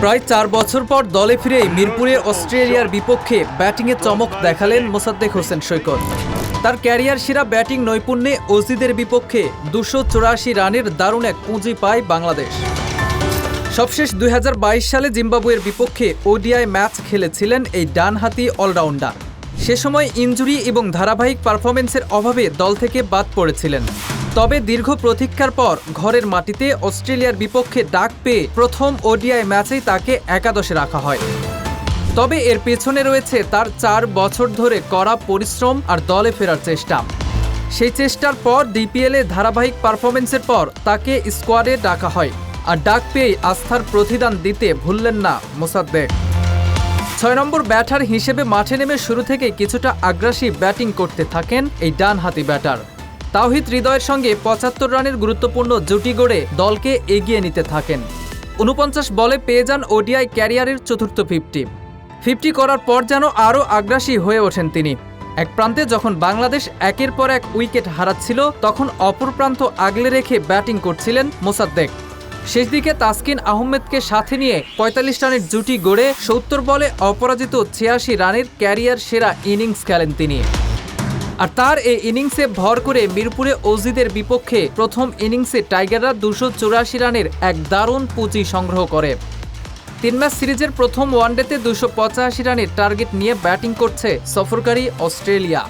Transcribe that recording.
প্রায় ৪ বছর পর দলে ফিরেই মিরপুরে অস্ট্রেলিয়ার বিপক্ষে ব্যাটিংয়ে চমক দেখালেন মোসাদ্দেক হোসেন সৈকত। তার ক্যারিয়ার সেরা ব্যাটিং নৈপুণ্যে অজিদের বিপক্ষে ২৮৪ রানের দারুণ এক পুঁজি পায় বাংলাদেশ। সবশেষ ২০২২ সালে জিম্বাবুয়ের বিপক্ষে ওডিআই ম্যাচ খেলেছিলেন এই ডানহাতি অলরাউন্ডার। সে সময় ইনজুরি এবং ধারাবাহিক পারফরম্যান্সের অভাবে দল থেকে বাদ পড়েছিলেন। তবে দীর্ঘ প্রতীক্ষার পর ঘরের মাটিতে অস্ট্রেলিয়ার বিপক্ষে ডাক পেয়ে প্রথম ওডিআই ম্যাচেই তাকে একাদশে রাখা হয়। তবে এর পেছনে রয়েছে তার ৪ বছর ধরে কড়া পরিশ্রম আর দলে ফেরার চেষ্টা। সেই চেষ্টার পর ডিপিএলে ধারাবাহিক পারফরম্যান্সের পর তাকে স্কোয়াডে ডাকা হয়, আর ডাক পেয়েই আস্থার প্রতিদান দিতে ভুললেন না মোসাদ্দেক। ৬ নম্বর ব্যাটার হিসেবে মাঠে নেমে শুরু থেকে কিছুটা আগ্রাসী ব্যাটিং করতে থাকেন এই ডানহাতি ব্যাটার। তাওহিদ হৃদয়ের সঙ্গে ৭৫ রানের গুরুত্বপূর্ণ জুটি গড়ে দলকে এগিয়ে নিতে থাকেন। ৪৯ বলে পেয়ে যান ওডিআই ক্যারিয়ারের চতুর্থ 50 করার পর যেন আরও আগ্রাসী হয়ে ওঠেন তিনি। এক প্রান্তে যখন বাংলাদেশ একের পর এক উইকেট হারাচ্ছিল, তখন অপর প্রান্ত আগলে রেখে ব্যাটিং করছিলেন মোসাদ্দেক। শেষ দিকে তাসকিন আহমেদকে সাথে নিয়ে ৪৫ রানের জুটি গড়ে ৭০ বলে অপরাজিত ৮৬ রানের ক্যারিয়ার সেরা ইনিংস খেলেন তিনি। আর তার এই ইনিংসে ভর করে মিরপুরে অজিদের বিপক্ষে প্রথম ইনিংসে টাইগাররা ২৮৪ রানের এক দারুণ পুঁজি সংগ্রহ করে। ৩ ম্যাচ সিরিজের প্রথম ওয়ানডেতে ২৮৫ রানের টার্গেট নিয়ে ব্যাটিং করছে সফরকারী অস্ট্রেলিয়া।